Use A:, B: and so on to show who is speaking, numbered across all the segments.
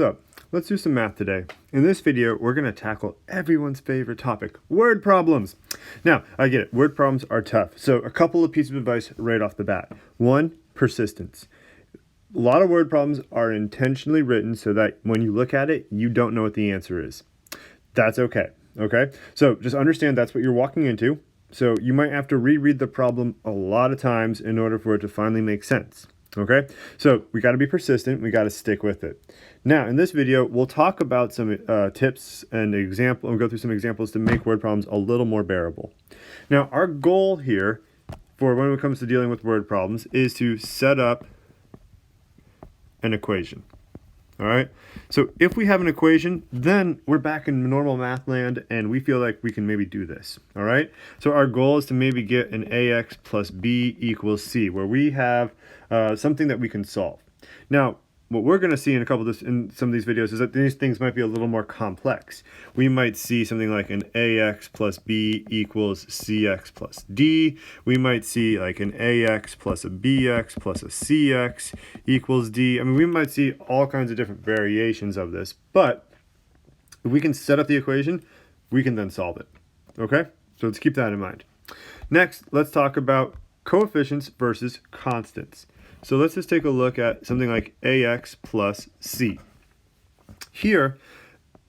A: So, let's do some math today. In this video, we're going to tackle everyone's favorite topic, word problems. Now, I get it, word problems are tough. So, a couple of pieces of advice right off the bat. One, persistence. A lot of word problems are intentionally written so that when you look at it, you don't know what the answer is. That's okay, okay? So, just understand that's what you're walking into. So, you might have to reread the problem a lot of times in order for it to finally make sense. Okay, so we got to be persistent. We got to stick with it. Now, in this video, we'll talk about some tips and we'll go through some examples to make word problems a little more bearable. Now, our goal here for when it comes to dealing with word problems is to set up an equation. All right, so if we have an equation, then we're back in normal math land and we feel like we can maybe do this. All right, so our goal is to maybe get an ax plus b equals c, where we have something that we can solve. Now, what we're going to see in some of these videos is that these things might be a little more complex. We might see something like an ax plus b equals cx plus d. We might see like an ax plus a bx plus a cx equals d. I mean, we might see all kinds of different variations of this, but if we can set up the equation, we can then solve it. Okay? So let's keep that in mind. Next, let's talk about coefficients versus constants. So let's just take a look at something like ax plus c. Here,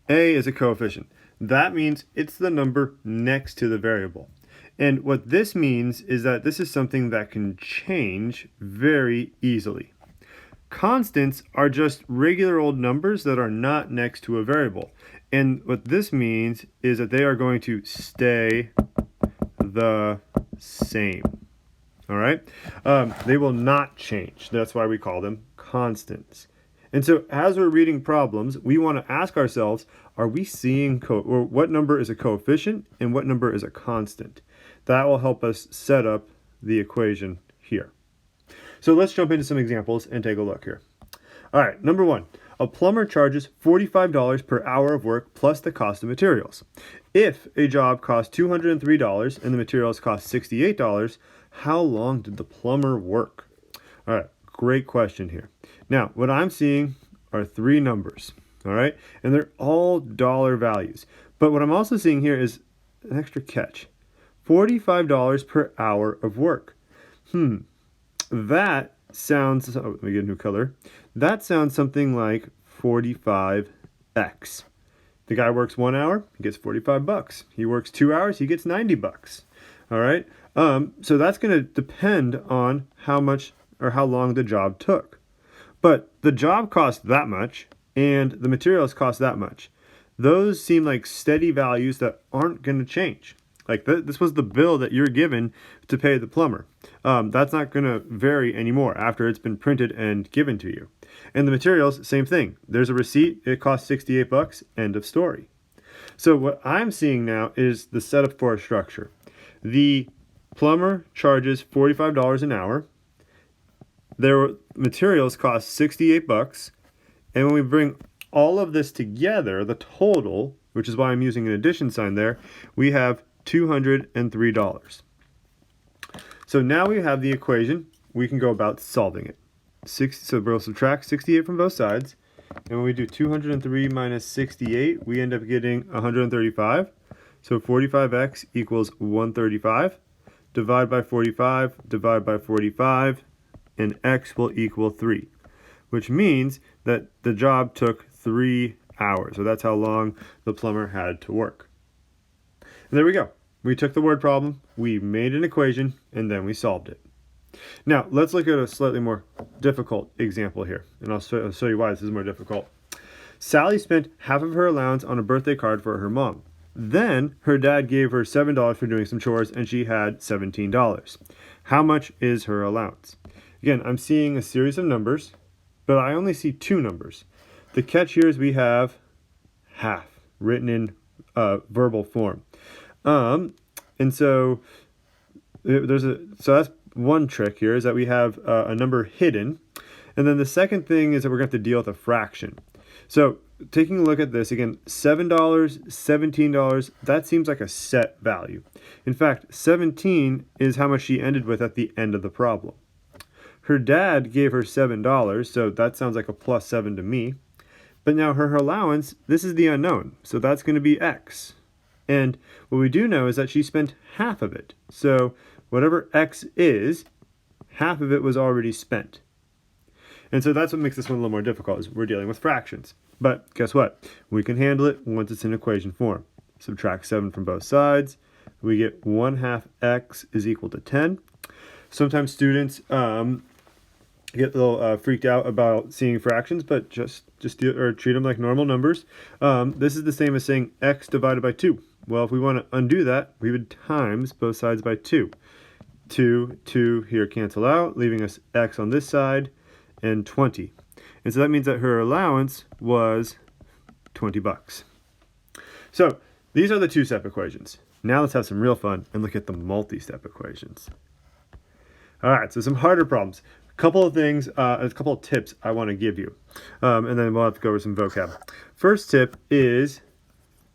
A: a is a coefficient. That means it's the number next to the variable. And what this means is that this is something that can change very easily. Constants are just regular old numbers that are not next to a variable. And what this means is that they are going to stay the same. All right, they will not change. That's why we call them constants. And so as we're reading problems, we want to ask ourselves, are we seeing or what number is a coefficient and what number is a constant? That will help us set up the equation here. So let's jump into some examples and take a look here. All right, number one, a plumber charges $45 per hour of work plus the cost of materials. If a job costs $203 and the materials cost $68, how long did the plumber work? All right, great question here. Now, what I'm seeing are three numbers, all right? And they're all dollar values. But what I'm also seeing here is an extra catch. $45 per hour of work. That sounds, let me get a new color. That sounds something like 45x. The guy works 1 hour, he gets $45. He works 2 hours, he gets $90. All right. So that's going to depend on how much or how long the job took. But the job cost that much and the materials cost that much. Those seem like steady values that aren't going to change. Like this was the bill that you're given to pay the plumber. That's not going to vary anymore after it's been printed and given to you. And the materials, same thing. There's a receipt. It costs $68. End of story. So what I'm seeing now is the setup for a structure. The plumber charges $45 an hour. Their materials cost $68. And when we bring all of this together, the total, which is why I'm using an addition sign there, we have $203. So now we have the equation. We can go about solving it. So we'll subtract 68 from both sides. And when we do 203 minus 68, we end up getting 135. So 45x equals 135. Divide by 45, divide by 45, and x will equal 3, which means that the job took 3 hours. So that's how long the plumber had to work. And there we go. We took the word problem, we made an equation, and then we solved it. Now, let's look at a slightly more difficult example here, and I'll show you why this is more difficult. Sally spent half of her allowance on a birthday card for her mom. Then her dad gave her $7 for doing some chores and she had $17. How much is her allowance? Again, I'm seeing a series of numbers, but I only see two numbers. The catch here is we have half written in verbal form. And so that's one trick here, is that we have a number hidden. And then the second thing is that we're going to have to deal with a fraction. So taking a look at this, again, $7, $17, that seems like a set value. In fact, 17 is how much she ended with at the end of the problem. Her dad gave her $7, so that sounds like a plus 7 to me. But now her allowance, this is the unknown, so that's going to be x. And what we do know is that she spent half of it. So whatever x is, half of it was already spent. And so that's what makes this one a little more difficult, is we're dealing with fractions. But guess what? We can handle it once it's in equation form. Subtract 7 from both sides. We get 1/2 x is equal to 10. Sometimes students get a little freaked out about seeing fractions, but just treat them like normal numbers. This is the same as saying x divided by 2. Well, if we want to undo that, we would times both sides by 2. 2 here cancel out, leaving us x on this side and 20. And so that means that her allowance was 20 bucks. So these are the two-step equations. Now let's have some real fun and look at the multi-step equations. All right, so some harder problems. A couple of things, a couple of tips I want to give you. And then we'll have to go over some vocab. First tip is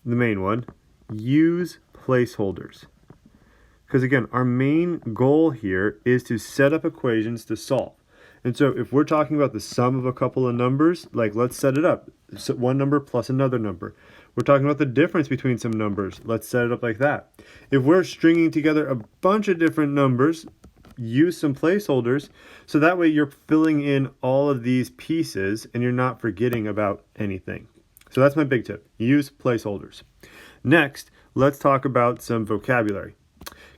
A: the main one. Use placeholders. Because again, our main goal here is to set up equations to solve. And so if we're talking about the sum of a couple of numbers, like let's set it up. So one number plus another number. We're talking about the difference between some numbers. Let's set it up like that. If we're stringing together a bunch of different numbers, use some placeholders so that way you're filling in all of these pieces and you're not forgetting about anything. So that's my big tip. Use placeholders. Next, let's talk about some vocabulary.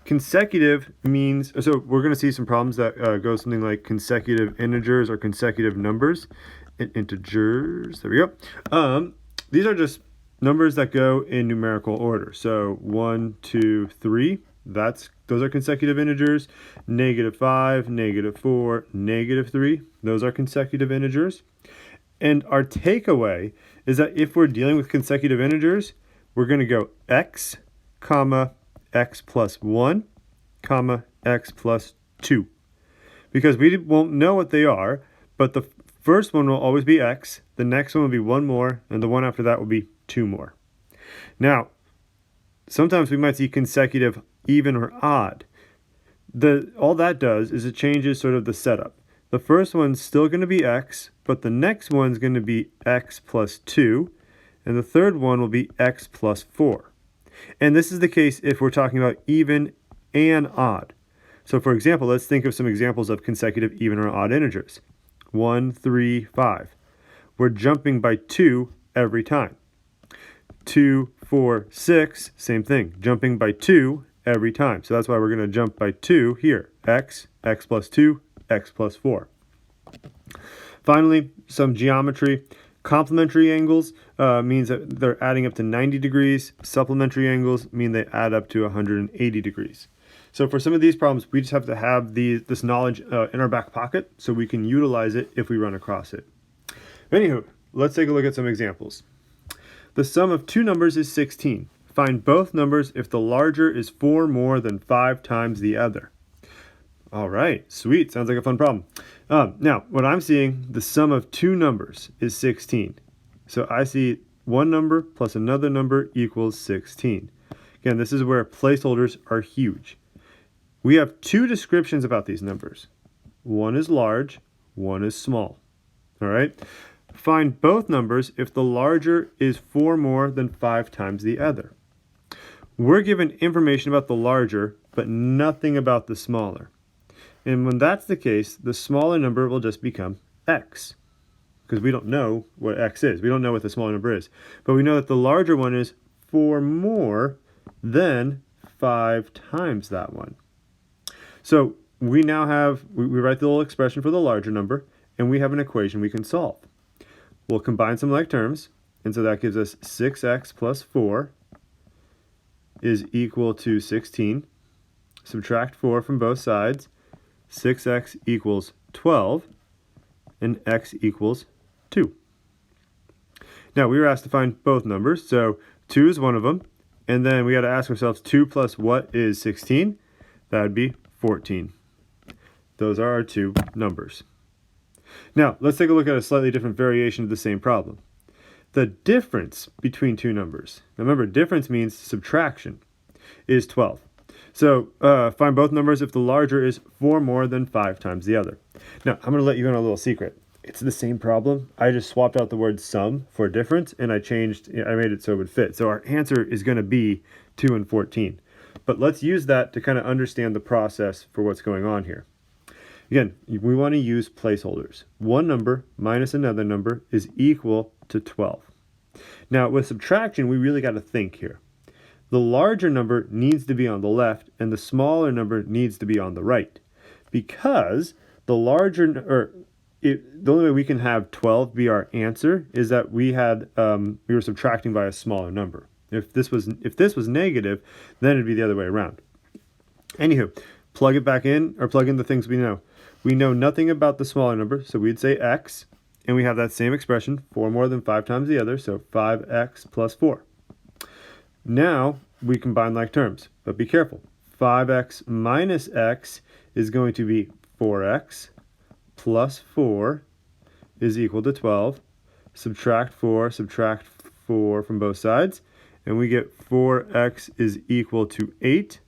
A: Consecutive means, so we're going to see some problems that go something like consecutive integers or consecutive numbers. Integers, there we go. These are just numbers that go in numerical order. So 1, 2, 3, those are consecutive integers. -5, -4, -3, those are consecutive integers. And our takeaway is that if we're dealing with consecutive integers, we're going to go x, comma, x plus 1, comma, x plus 2. Because we won't know what they are, but the first one will always be x, the next one will be 1 more, and the one after that will be 2 more. Now, sometimes we might see consecutive even or odd. All that does is it changes sort of the setup. The first one's still going to be x, but the next one's going to be x plus 2, and the third one will be x plus 4. And this is the case if we're talking about even and odd. So for example, let's think of some examples of consecutive even or odd integers. 1, 3, 5. We're jumping by 2 every time. 2, 4, 6, same thing, jumping by 2 every time. So that's why we're going to jump by 2 here. X, x plus 2, x plus 4. Finally, some geometry. Complementary angles means that they're adding up to 90 degrees. Supplementary angles mean they add up to 180 degrees. So for some of these problems, we just have to have this knowledge in our back pocket so we can utilize it if we run across it. Anywho, let's take a look at some examples. The sum of two numbers is 16. Find both numbers if the larger is 4 more than 5 times the other. All right, sweet. Sounds like a fun problem. Now, what I'm seeing, the sum of two numbers is 16. So I see one number plus another number equals 16. Again, this is where placeholders are huge. We have two descriptions about these numbers. One is large, one is small. All right? Find both numbers if the larger is 4 more than 5 times the other. We're given information about the larger, but nothing about the smaller. And when that's the case, the smaller number will just become x, because we don't know what x is. We don't know what the smaller number is. But we know that the larger one is 4 more than 5 times that one. So we now have, we write the little expression for the larger number, and we have an equation we can solve. We'll combine some like terms, and so that gives us 6x plus 4 is equal to 16. Subtract 4 from both sides. 6x equals 12, and x equals 2. Now, we were asked to find both numbers, so 2 is one of them, and then we got to ask ourselves 2 plus what is 16? That would be 14. Those are our two numbers. Now, let's take a look at a slightly different variation of the same problem. The difference between two numbers, now remember, difference means subtraction, is 12. So find both numbers if the larger is 4 more than 5 times the other. Now, I'm going to let you in on a little secret. it's the same problem. I just swapped out the word sum for difference, and I made it so it would fit. So our answer is going to be 2 and 14. But let's use that to kind of understand the process for what's going on here. Again, we want to use placeholders. One number minus another number is equal to 12. Now, with subtraction, we really got to think here. The larger number needs to be on the left, and the smaller number needs to be on the right. Because the only way we can have 12 be our answer is that we were subtracting by a smaller number. If this was negative, then it'd be the other way around. Anywho, plug it back in, or plug in the things we know. We know nothing about the smaller number, so we'd say x, and we have that same expression, 4 more than 5 times the other, so 5x plus 4. Now we combine like terms, but be careful. 5x minus x is going to be 4x plus 4 is equal to 12. Subtract 4 from both sides, and we get 4x is equal to 8.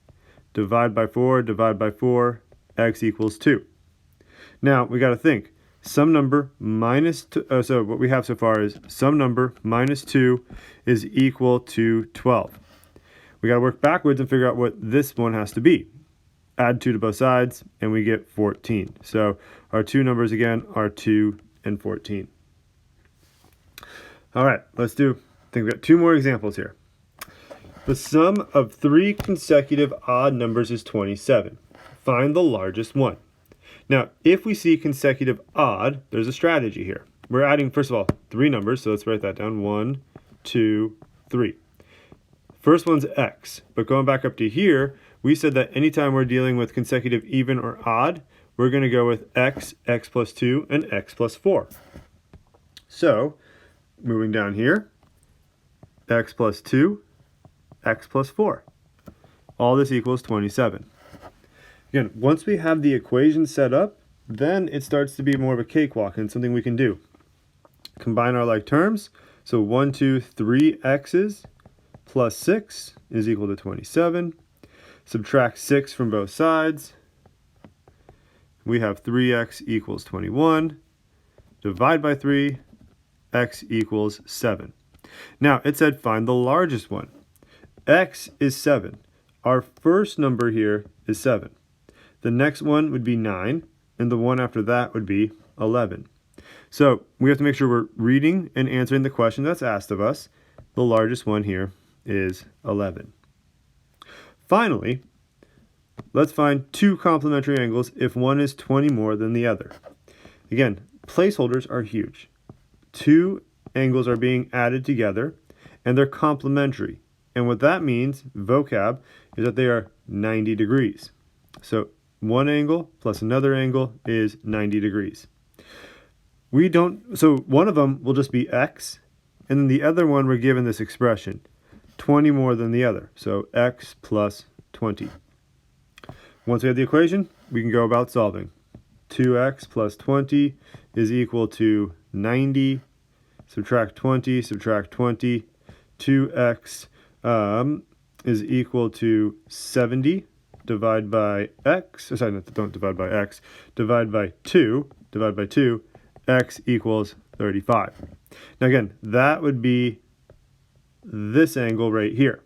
A: Divide by 4, x equals 2. Now, we got to think. Some number minus 2, so what we have so far is some number minus 2 is equal to 12. We got to work backwards and figure out what this one has to be. Add 2 to both sides, and we get 14. So our two numbers again are 2 and 14. All right, I think we've got 2 more examples here. The sum of 3 consecutive odd numbers is 27. Find the largest one. Now, if we see consecutive odd, there's a strategy here. We're adding, first of all, 3 numbers, so let's write that down. 1, 2, 3. First one's x, but going back up to here, we said that anytime we're dealing with consecutive even or odd, we're going to go with x, x plus 2, and x plus 4. So, moving down here, x plus 2, x plus 4. All this equals 27. Again, once we have the equation set up, then it starts to be more of a cakewalk and something we can do. Combine our like terms. So 1, 2, 3 x's plus 6 is equal to 27. Subtract 6 from both sides. We have 3x equals 21. Divide by 3, x equals 7. Now, it said find the largest one. X is 7. Our first number here is 7. The next one would be 9, and the one after that would be 11. So we have to make sure we're reading and answering the question that's asked of us. The largest one here is 11. Finally, let's find 2 complementary angles if one is 20 more than the other. Again, placeholders are huge. 2 angles are being added together, and they're complementary. And what that means, vocab, is that they are 90 degrees. So one angle plus another angle is 90 degrees. So one of them will just be x, and then the other one we're given this expression, 20 more than the other. So x plus 20. Once we have the equation, we can go about solving. 2x plus 20 is equal to 90. Subtract 20, 2x is equal to 70. Divide by x, don't divide by x, divide by 2, x equals 35. Now again, that would be this angle right here.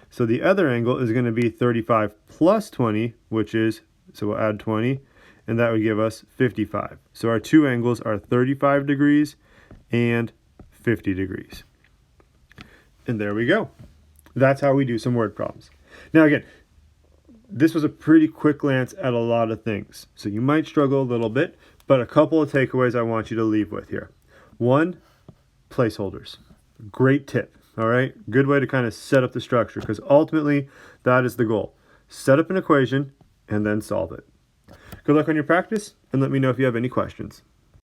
A: So the other angle is going to be 35 plus 20, so we'll add 20, and that would give us 55. So our 2 angles are 35 degrees and 50 degrees. And there we go. That's how we do some word problems. Now again, this was a pretty quick glance at a lot of things. So you might struggle a little bit, but a couple of takeaways I want you to leave with here. 1, placeholders. Great tip, all right? Good way to kind of set up the structure, because ultimately that is the goal. Set up an equation and then solve it. Good luck on your practice, and let me know if you have any questions.